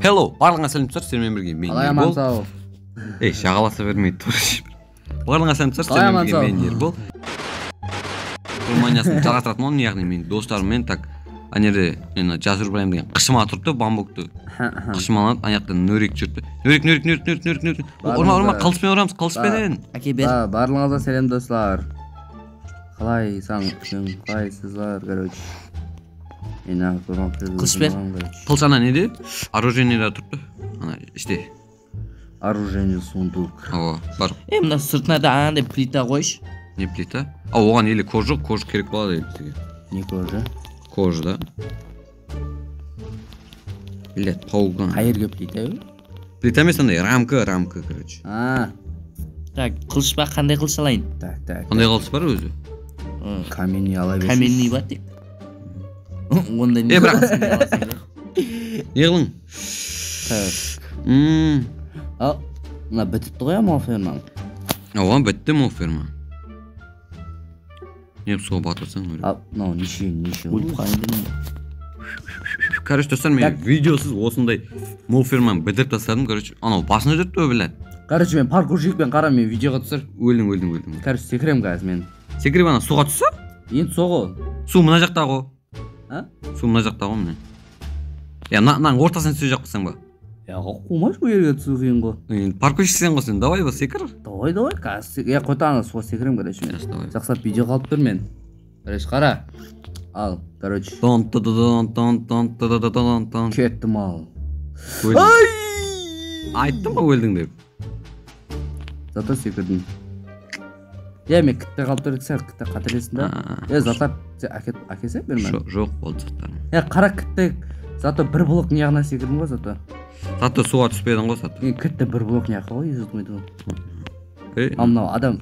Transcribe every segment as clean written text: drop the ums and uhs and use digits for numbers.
Hello, барлығыңа сәлем сіздер, сіздермен бірге мен Қалай аман сау? Ей, шағаласа бермейді, тұрыш. Барлығыңа сәлем сіздер, сіздермен бірге мен Ербол. Руманиясын жалғастыратын оны, яғни мен достарыммен так анерде жазыр Ибраим деген қышыма тұрды, бамбукты. Қышымаланып, аяқтан нөрек жүрді. Нөрек. Орма, қылыспен ұрамыз, қылыспен. Әке бер. Барлығыңызға сәлем достар. Қалай қалайсыздар, короче. Қылыш бер. Қылыш ана неде? Оружиенияда тұрды. Ана іште. Оружие сундук. Ого, бар. Мына сыртына да анандай плита қойш. Не плита? Оған елі кож жоқ, кож керек болады елі. Не кожа? Кож да. Блядь, пауган. Қайырға плита? Плита емес андай, рамка, короче. Так, қылыш ба, қандай қылыш алайын? Так. Қандай қылыш бар өзі? Каменный ала берсіз. Каменный ба тек? Онда не? Бірақ. Еғылың. Так. Мына бітіпті ғой ама фермаң. Оған бітті ма ферма? Не соға батырсың өрі? Мынау неше. Өліп қайындың. Короче, достар, мен видеосыз осындай мол ферманы бітіріп тастадым, короче, анау басына жүрді өй, біләді. Короче, мен паркурщикпен қара, мен видеоға түсір. Өлдің. Короче, секірем қазір мен. Секіріп ана суға түсі? Енді соғы. Су мына жақта ғой. Су мына жақта ғой, міне. Наң ортасын түсі жақ қылсаң ба? Қумаш бұл ерге түсу қиын ғой. Паркурщик сен ғой сен, давай ба, секір? Давай, қазір. Қойта ана суға секірем, короче, мен. Жақсап видео қалып тұр мен. Короче, қара. Ал, короче. Кеттім ал. Айттым ба өлдің деп? Зато секірдің. Мен кітті қалып тұрдық сәр, кітті қатыресін да. Зато әкесе бермен? Жоқ болды заттарым. Қара кітті, зато бір блок неғына секірдің ғой зато. Зато суға түспедің ғой зато. Кітті бір блок неғы ғой, езітмейді ғой. Ал мынау адам,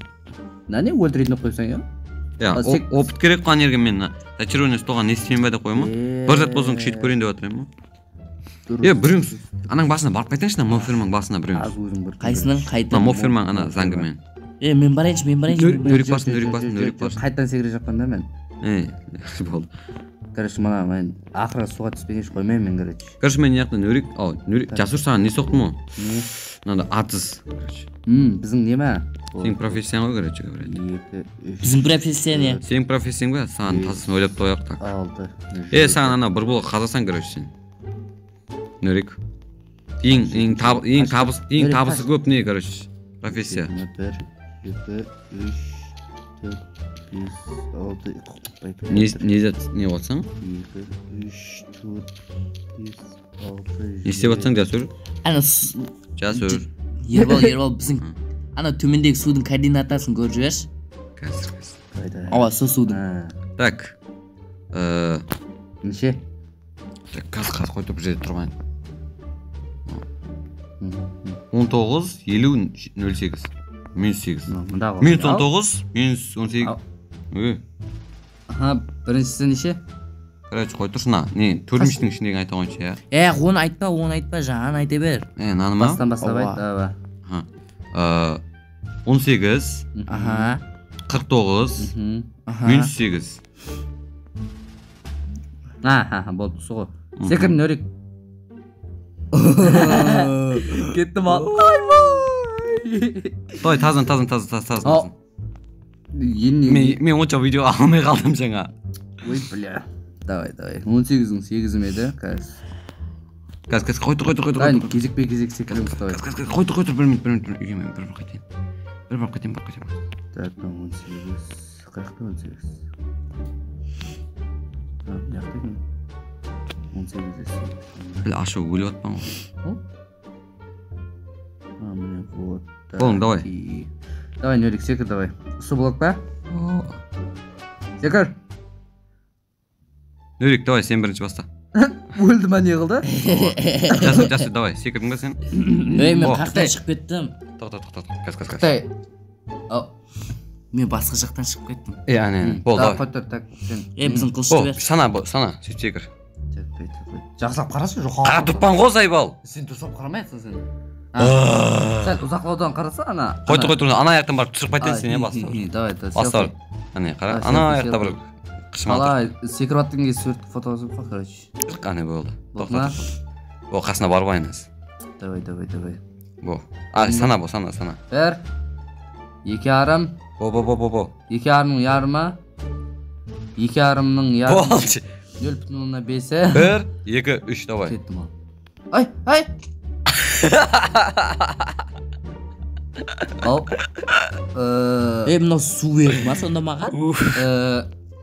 не өлтірейтін қойсаң, опыт керек қан ерген мен зачарование столға не істеймін бә деп қойма. Бір зат болсын күшейтіп көрейін деп атырайын ма? Біреуіңіз, анаң басына барып қайтайыншы, мофермаң басына біреуіңіз. Қайсының қайты? Мофермаң ана заңғымен. Мен барайыншы. Нөрек басын. Қайттан секіре жаққан да мен. Болды. Короче, мана мен ақырға суға түспеген қоймайын мен, короче. Короче, мен яқтан нөрек, жасыр саған не соқтым о? Мынада атыз. Біздің не ма? Сенің профессияң ғой, короче, говорят. Біздің профессия не? Сенің профессияң ба? Саған тазысын ойлап тояқ так. 6. Саған ана бір болы қазасан, короче, сен. Нөрек. Ең табысы көп не, короче, профессия. 1, 2, 3, 4, 5, 6. Не болсаң? 2, 3, 4, 5, 6. Не істеп атсаң, жасыр? Жасыр. Ербол, біздің ана төмендегі судың координатасын көріп жүреш? Қазір. Ава, со судың. Так. Неше? Қазір қойып бір жерде тұрмайын. 19, 50, 08. Минус 8. Минус 19, минус 18. Біріншісі неше? Короче, қой тұрсына. Не, төрмештің ішіндегі айта қойыншы, Оны айтпа, жаңаны айта бер. Наны ма? Бастап айт. 18, 49, минус 8. Болды, сұғы. Секірін өрек. Кеттім ал. Давай, тазын. Мен онша видео алмай қалдым жаңа. Ой, бля. Давай. 18-ің 8-ім еді, Қазір, қойты. Дайын, кезек секіреміз, давай. Қойты, бір минут, үйге мен бір қайтайын. Бір қайтайын. Так, 18, қаяқты 18. Яқты екен? 18-де 8. Біл, ашу өлі атпан ғой. Міне, вот. Болың, давай. Давай, нөлік, секір, давай. Ұсы блок па? Секір. Нөлік, давай, сен бірінші баста. Өлді ма не қылды? Жасыр, давай, секірдің ба сен? Мен қақтан шығып кеттім. Тоқ, қаз. Қытай. Мен басқа жақтан шығып кеттім. Әне, бол, давай. Қойттыр, так. Біздің қылышты бер. Сана, сөйт секір. Жақсылап қарашы, жоқ. Аға тұрпан ғой, Зайбал. Сен тұрсап қарамайсың сен. Сәл ұзақлаудан қараса, ана. Қойты, ана аяқтан барып түсіріп қайтайын сен, баста. Давай, баста. Әне, қара, ана аяқта бір қышмал тұр. Секіріп аттың кез сөртік фотосы қой, короче. Әне, болды. О қасына барып айнас. Давай. Бо. Sana bu sana. Ver. 2,5. Bo. 2,5'ның ярыма. 2,5'ның ярымы. Болчы. 0,5'e. 1, 2, 3 давай. Кеттім ал. Ай. Ал. Мынау су берді ма сонда маған?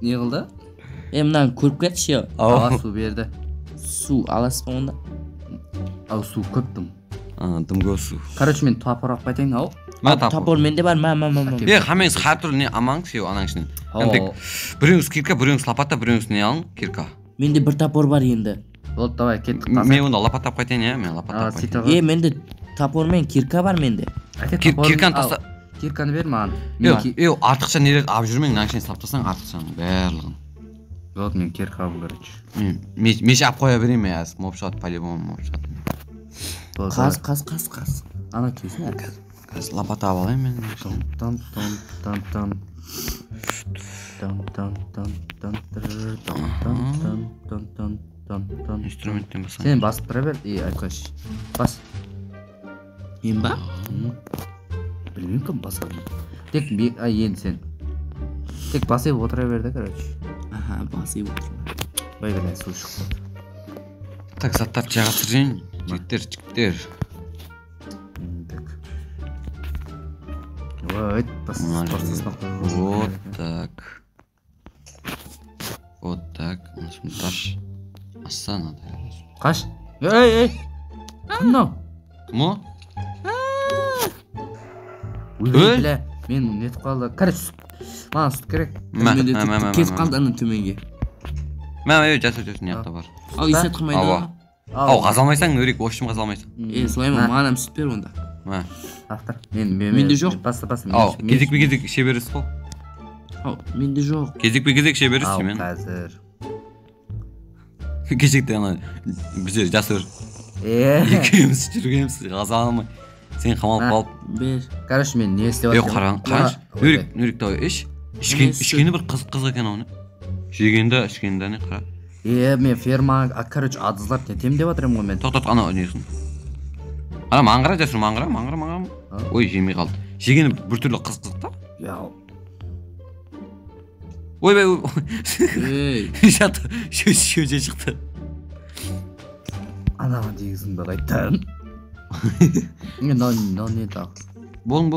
Не қылды? Мынаны көріп кетші. Аға су берді. Су аласыз ба онда? Ау су көптім. Дым көсу. Короче мен тапыр алып қайтайын ау. Тапор менде бар. Хамеңіз қартыр не амаң сеу анаң ішінен. Біреуіңіз кирка, біреуіңіз лопата, біреуіңіз не алың кирка. Менде бір тапор бар енді. Болды, давай кеттік. Мен онда лопата қайтайын, иә? Мен лопата қайтайын. Менде тапор мен кирка бар менде. Кирканы таста. Кирканы бер маған. Артықша нелерді алып жүрмең, мына ішіне салып тастаң артықшаның барлығын. Вот мен кирка алу короче. Меш алып қоя берейін мен аз. Моп шығады, по-любому моп шығады. Қаз. Ана кесін. Қазір лопата алып алайын мен. Инструменттен басам. Сен басып тұра бер. Айқаш. Бас. Мен ба? Білмеймін кім басады. Тек енді сен. Тек басып отыра берді короче. Аха, басып отыра. Бай білен су шықты. Так, заттар жағастырайын. Жігіттер. Вот, Вот так. Таш. Assa надо. Қаш? Ей! Кімнау? Кім о? Бля, мен нетіп қалды. Короче, маған сүт керек. Кетіп қалды ана төменге. Жасыр, не жақта бар. Ал есет қылмайды. Ау, қазалмайсаң, өрек, ошым қазалмайсың. Солай ма, маған сүт бер онда. Автор. Менде жоқ. Баста. Ау, кезек ше бересіз қол. Ау, менде жоқ. Кезек ше бересіз мен. Ау, қазір. Кезекте ана біздер жасыр. Екеуміз жүргеніміз қаза алмай. Сен қамалып қалып. Бер. Короче, мен не істеп жатырмын? Қараш. Нөрек давай іш. Ішкені бір қызық екен оны. Ішкенді не қара. Мен ферма, короче, адызлап нетем деп жатырмын ғой мен. Тоқтат, ана несін. Ана маңғыра жасыр, маңғыра. Ой, жемей қалды. Жегені біртүрлі қызық та? Яу. Ойбай. Ей. Жатыр, шөже шықты. Анаған дегізін бі қайттан. Не тақ. Боң.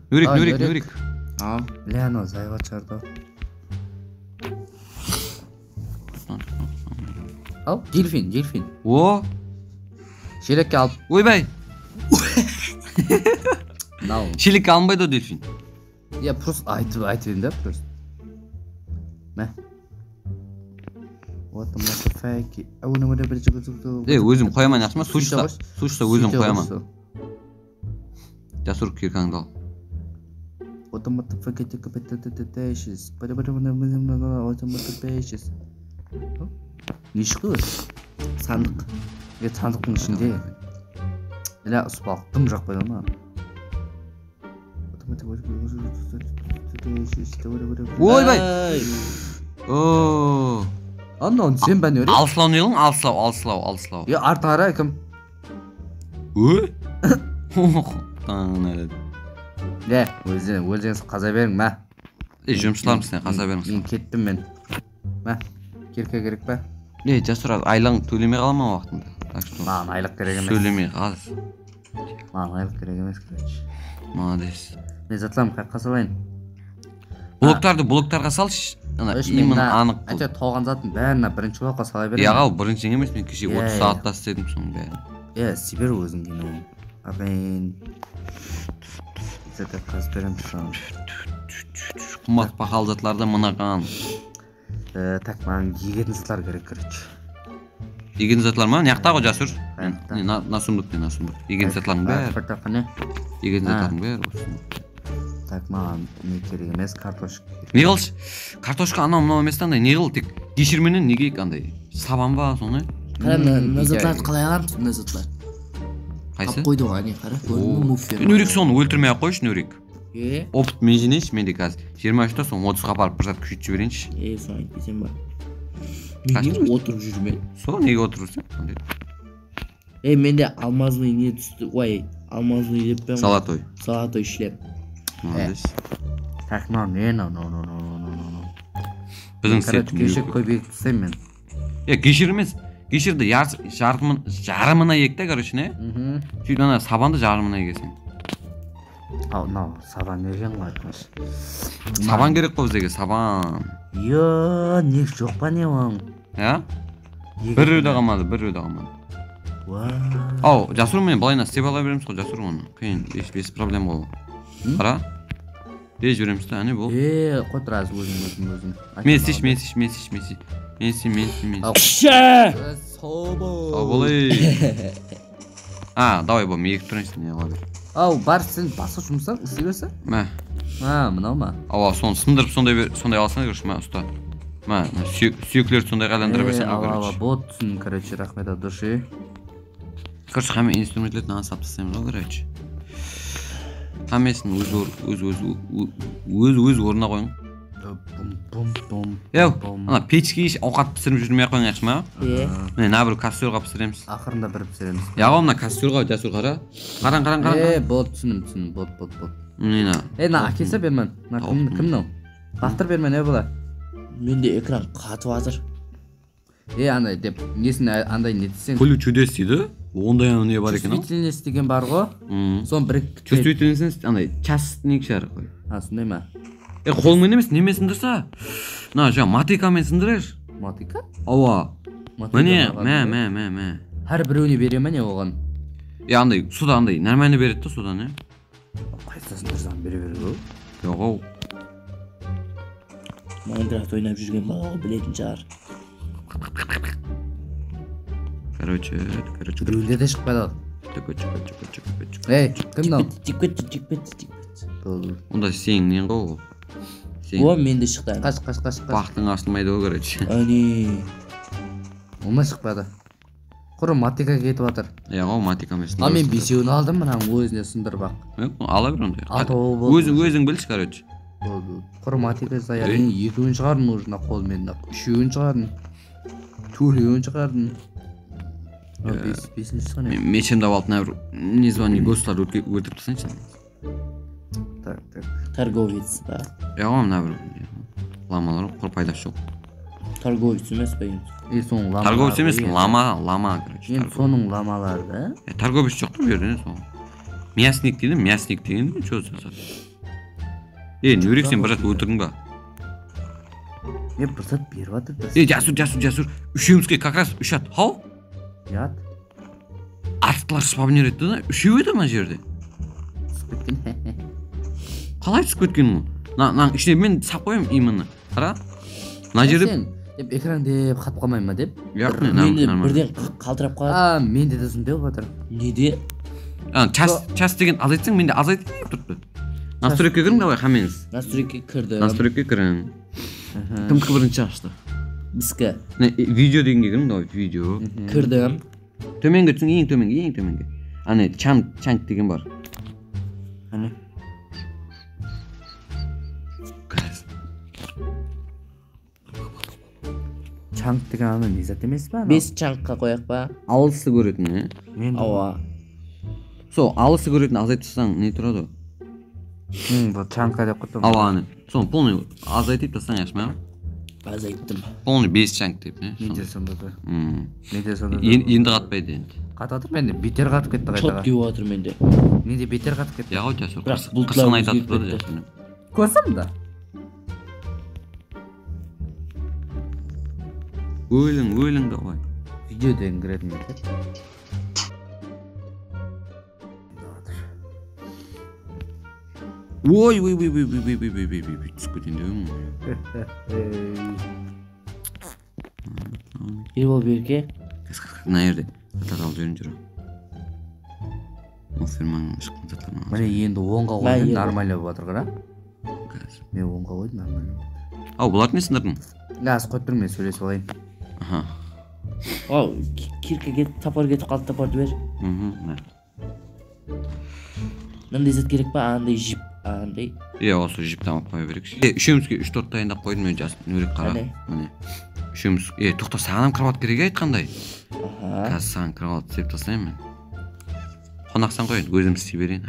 Нөрек. Бля, анау зайғат шарды. Ал, дельфин. О! Шелекке алып. Ойбай! Шелекке алынбайды о дельфин. Я просто айтып едім да, просто. Мә. Вот мотофайки. Өзім қояман яқшы ма? Су ішса өзім қояман. Жасыр киркаңды ал. Вот мотофайки не шықты? Сандық. Сандықтың ішінде. Ля ұспалық тым жақпайды ма? Ойбай! Ооо! Анна, сен бән өрек? Алсылау не елің? Алсылау. Арты ара кім? Өй? Таңын әледі. Лә, өзіңіз қаза берің, мә. Жұмысшыларым сіне қаза беріңіз. Мен кеттім мен. Мә, керке керек бә? Жасыр, айлығын төлемей қалама уақытында. Маған айлық керек емес. Төлемей қаз. Маған айлық керек емес, короче. Молодец. Мен затлам, қаққа салайын. Блоктарға салшы. Имін анық бұл. Әте тоған затын бәріне бірінші блокқа сала берем. Яғал, бірінші емес, мен кеше 30 сағатта істедім соның бәрін. Сибер өзің дейін. Ағайын. Зәті қаз берем шоң. Қымбат пақал затларды мынаған. Так, маған егетін затлар керек, короче. Егетін затлар ма? Неқта ғой жасыр? Насымдық. Егетін затлардың бәрі. Егетін затлардың бәрі. Так, маған не керек емес, картошка. Не қылш? Картошка анау емес таңдай, не қыл? Тек кешірменен неге андай? Сабан ба, соны? Мына затларды қалай аламыз, мына затлар? Қайсы? Қап қойды ғой, не қара? Нөрек соны өлтірмей ақ қойшы, Нөрек. Опыт мен жинейші, менде қазір 23-та соң 30-ға барып бір зат күшетші берейінші. Соң айтпесем ба? Неге отырып жүрмей? Неге отырып жүрсен? Менде алмазный не түсті. Ой, алмазный деп пе? Салатой. Салатой ишлеп. Молодец. Так, no. Біздің Короче, сет. кешек көбейіп тастаймын мен. Кешір емес. Кешірді жарымына екті, короче, не? Сөйтіп ана сабанды жарымына егесің. Мынау сабан еген ғой. Сабан керек қой бізге, сабан. Не жоқ па не оң? Бір рөйді қалмады. Ау, Жасур мен былайына істеп ала береміз ғой, Жасур оны. Қиын, без проблем ғой. Қара. Дей жүреміз та, әне бұл. Қой тұраз өзің. Мен. Ша! Сау болай. Давай бұл, мейік тұрайсың, не қала бер. Бар сен басқа жұмыстар істей берсі? Мынау ма? Соны сындырып сондай алсana көрші, ұста. Сүйеклерді сондай қайландыра берсен. Вот түсін, короче, рахмет от души. Короче, қаме инструментлерді насап тастаймыз ғой, короче. Қамесін өз орнына қойың. Ана печке ауқат пісіріп жүрмей қойың ақшы ма? Міне, бір кастерға пісіреміз. Ақырында бір пісіреміз. Мына кастерға Жасур қара. Қаран. Бот түсінім, бот. Міне. Әкесі бермен. Кім нау? Бақтыр бермен, бұла? Менде экран қатып атыр. Андай деп, несін андай нетсен. Пөлі чудес дейді? Ондай не бар екен, чувствительность деген бар ғой. Сон бір чувствительность, андай, час нек шары қой. Сондай ма? Қолмен емес, немесін дұрса? Жаңа матикамен сындырыр. Матика? Ава. Міне, мә. Әр біреуіне бере ме не оған? Андай, суда андай, нормально береді да суда, не? Қайсасын тұрсам бере ғой? Жоқ, ау. Майнкрафт ойнап жүрген балаға білетін шығар. Короче. Біреуінде де шықпайды ал. Кім нау? Тик. Онда сен нен ғой? Менде шықты. Қаш. Бақтың ашылмайды ғой, короче. Онда шықпады. Құры матика кетіп атыр. Матикамен сындырып. Мен бесеуін алдым, мұнаң өзіне сындырып ақ. Ала бір ондай. Өзің білші, короче. Құры матика заяғын екеуін шығардың ұжына қолмен. Үшеуін шығардың. Төлеуін шығардың. Бесінші шығын. Мечемді алтына бір незваный гостар өлтіріп тұрсаншы. Так. Торговец, да. Мына бір ламалар құр пайдасы жоқ. Торговец емес бәйін. Торговец емес, лама, короче. Соның ламалары да? Торговец жоқ та берден соң. Мясник деген, что жасады? Нөрек сен бір жат өлтірдің ба? Бір жат беріп атыр да. Жасур, үшеумізге как раз үш ат, хау? Ят? Артықлар спавнер етті да, үшеу еді ма жерде? Қалай түсіп кеткен мұ? Ішіне мен сап қойым именно. Қара? На жерде... Сен экран деп қатып қалмайын ма деп? Менде бірден қалтырап қалады. Менде де сондай болып атыр. Неде? Час деген азайтсың, менде азайтып тұрды. Настройкке кірің давай, қамеңіз. Настройкке кірдім. Настройкке кірің. Кім бірінші ашты? Бізгі. Видео дегенге кірің давай, видео. Кірдім. Төменге түсің, ең төменге. Чанк деген бар. Чанк деген аны не зат емес па? 5 чанкқа қояқ па? Алысы көретін, Ауа. Алысы көретін азайтып тастаң не тұрады? Бұл чанка деп құттым. Ауаны. Полный азайтып тастаң яшма? Азайттым. Полный 5 чанк деп, Менде сонда да. Енді қатпайды енді. Қататыр менде, бетер қатып кетті қайтаға. Чот кеу атыр менде. Менде бетер қатып кетті. Яғау Жасур, Бірақ бұл қырсығын айтатып тұрды Жасур. Көрсім да? Өлің давай. Видео деген кіретін екен. Ой, түсіп кетейін деуім. Ербол берке. Мына жерде заттар алып жүрін. Фирманың шыққан заттарына. Міне енді 10-ға қойдым, нормально болып атыр қара. Мен 10-ға қойдым, нормально. Бұларды не сындырдың? Аз қойып тұрмын, мен сөйлесіп алайын. Кирке кетіп, тапар кетіп қалды, тапарды бер. Мындай зат керек па? Андай жип, осы жип тамап қоя берекші. Үшеумізге 3-4 дайындап қойдым, мен жасын өрек қара. үшеуміз тоқта саған кровать керек айтқандай. Аха. Қазір саған кровать істеп тастаймын мен. Қонақсан ғой, өзім істей берейін.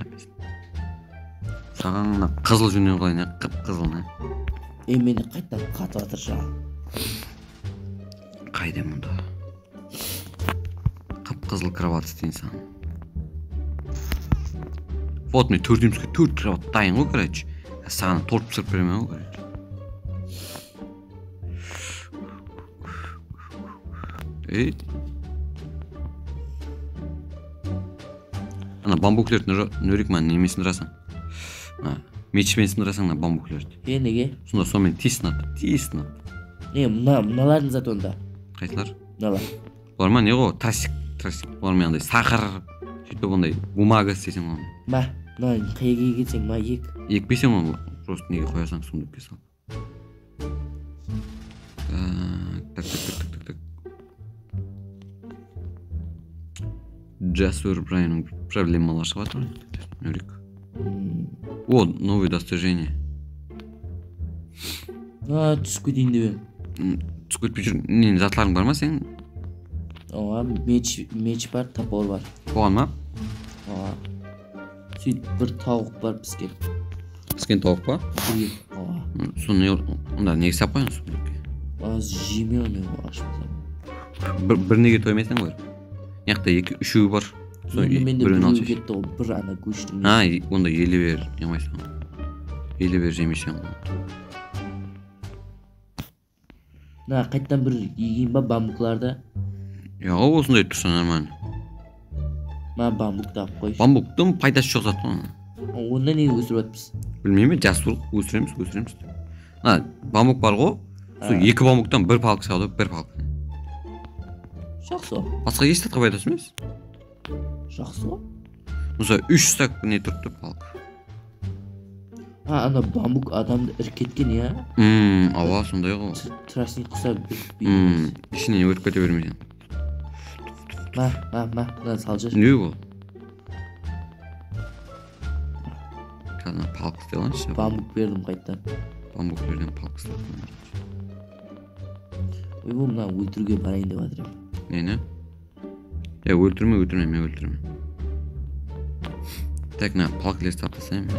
Саған мына қызыл жүннен қылайын, қып-қызыл. Мені қайттан қатып жатыр жаңа. Қайда мұнда? Қып-қызыл кровать істейін саған. Вот мен төртімізге 4 кровать дайын ғой, короче. Саған торт пісіріп беремін ғой, короче. Ана бамбуклерді нөрек мән немесін ұрасың? Мечпен сындырасың на бамбуклерді. Неге? Сонда сонымен тесін атты. Мыналардың заты онда. Қайтылар? Мыналар. Олар ма не ғой? Трасик. Олармен андай сақыр, сөйтіп ондай бумага істесең оны. Мына қайеге кетсең, ек. Екпесең оны просто неге қоясың сундукке сал. Так. Жасур Брайанның проблемалары шығып жатыр. Нөрек. О, новые достижения. Түсіп кетейін деп едім. Түсіп кетпей жүр. Ненің затларың бар ма сенің? Меч бар, топор бар. Оған ма? Сөйтіп бір тауық бар піскен. Піскен тауық па? Соны онда неге сап қойың сундукке? Жеме оны ашпасам. Бір неге тоймайсың ғой? Яқта үшеуі бар. Менде біреу кетті ол бір ана көштің. Онда елі бер, емайсың. Елі бер жемесең. Қайттан бір егейін ба бамбукларды? Осындай тұрса нормально. Бамбукты алып қой. Бамбуктың пайдасы жоқ зат қой. Онда неге өсіріп жатпыз? Білмеймін, жасыл өсіреміз. Бамбук бар ғой. Сол 2 бамбуктан бір палка шығады, бір палка. Жақсы ғой. Басқа еш затқа пайдасы емес. Жақсы ғой. Мысалы 3 стак не тұрды палка. Ана бамбук адамды іркеткен, я? Ауа сондай ғой. Трасын қыса бітпейміз. Ішінен өріп кете бермейсің. Мына сал жер. Не ол? Қазір палка істей алайыншы. Бамбук бердім қайттан. Бамбуклерден палка істей. Бұл мына өлтіруге барайын деп жатыр. Нені? Өлтірме, мен өлтірме. Так, палкалерді таптасайын.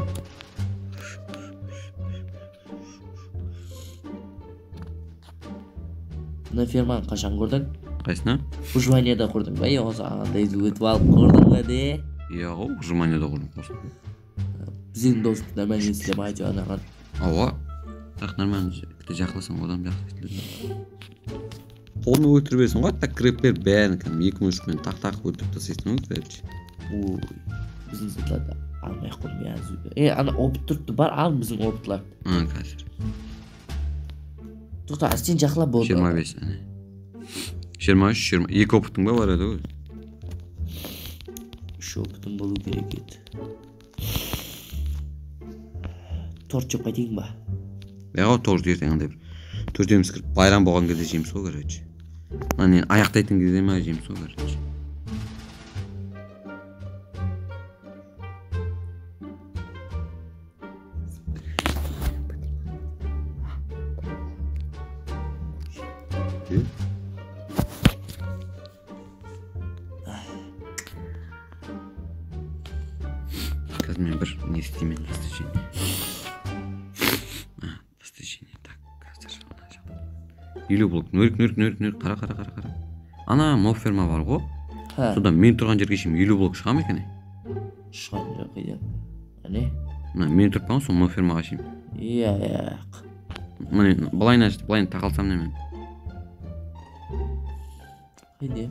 Мына ферманы қашан көрдің? Қайсына? Ужманияда құрдың ба? Осы ағандай өтіп алып құрдың ба де? Ғой, Ужманияда құрдың қосын. Біздің достық нормально естілем айту анаған. Ауа. Так, нормально. Күте жақласың, одан жақсы естіледі. Қолны өлтірбесің ғой, так кіреппер бәрін кәдім 2-3 мен тақ өлтіріп тастайсың ғой, короче. Біздің зытларды алмай қойдым я зүбе. Ана опыт тұрыпты бар, ал біздің опытларды. Қазір. Тоқта, сен жақлап болды. 25, әне. 23, 2 опытың ба бар еді ғой? 3 опытың болу керек еді. Торт жеп қайтейін ба? Торт ертең андай бір. Төртеміз кіріп байрам болған кезде жеміз ғой, короче. Мен аяқтайтын кезде ма жеміз ғой, короче. Қазір мен бір не істеймін, достижение. Так, қазір елу блок, нөрік, қара. Ана моб ферма бар ғой. Содан мен тұрған жерге шейін 50 блок шыға ма екен? Шығатын жоқ қайда. Әне? Мен тұрып қалған сол моб фермаға шейін. Былайын тақалсам не мен? Қайда?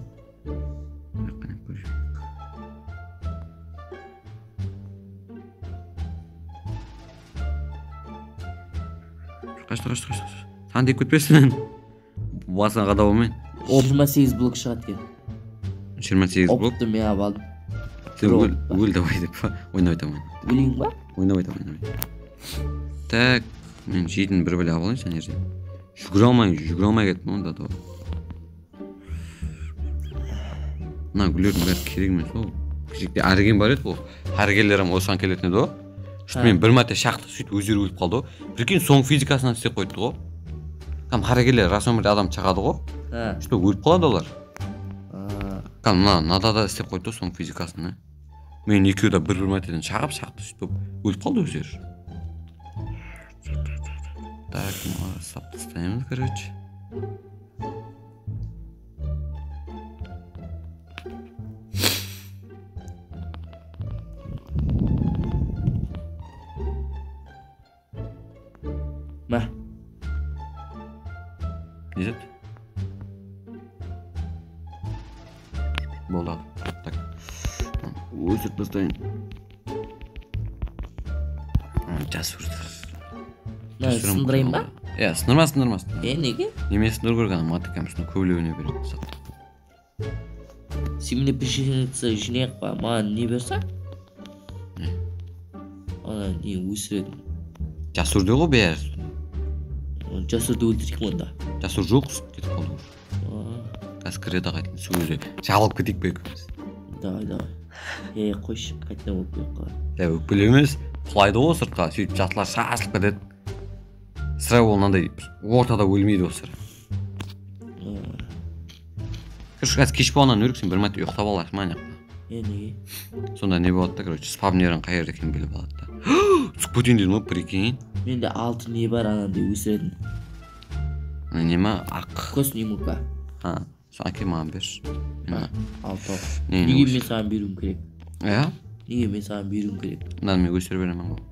Қашты. Саған деп көтпесін. Басына қада болмайын. 28 блок шығады кен. 28 блок? Опты мен абалдым. Сен өл давай деп па? Ойнап айтам. Өлейін ба? Ойнап айтам. Так, мен жейтін бір біле алайын сен жерден. Жүгіре алмай кеттім онда да. Мына гүлердің бәрі керек емес ол. Кешекте әрген бар еді ол. Әргелерім осыған келетін еді ол. Мен бір мәрте шақты сөйтіп өздері өліп қалды ғой. Прикинь, соң физикасынан істеп қойды ғой. Там кара келе раз өмірде адам чагады го. Что өлүп калады олар. Там надада істеп койду соның физикасын. Мен екеуі да бір матеден шағып сөйтіп өліп қалды өздері. Так, сап тастаймыз, короче. Ма. Не зет? Болды. Так. Өсіріп тастайын. Жасыр. Сындырайын ба? Сындырма. Неге? Неме сындыр көрген математикамсына көбілеуіне береді. Сен мне пишется жинек па, маған не берсең? Ана не өсіреді. Жасырды ғой бәр. Жасырды өлтірейік онда. Жасыр жоқ кетіп қалды. Қазір кіреді қайтын сөзі. Шағылып кетейік бе екеуміз. Давай. Қойшы, қайтына өкпелеп қалады. Өкпелеу емес, құлайды ғой сыртқа, сөйтіп жатылар шашылып кетеді. Сірә ол мынандай ортада өлмейді осы сірә. Қазір кеш болғаннан өріксен бір мәрте ұйықтап алайық ма ана жақта. Неге? Сонда не болады да, короче, спавнерің қай жерде екенін біліп алады да. Түсіп кетейін дедім ғой, прикинь. Менде 6 не бар анандай өсіретін. Не ма, ақ. Косный мука. Сон әке маған бер. 6. Неге мен саған беруім керек? Неге мен саған беруім керек? Мен өсіріп беремін ғой.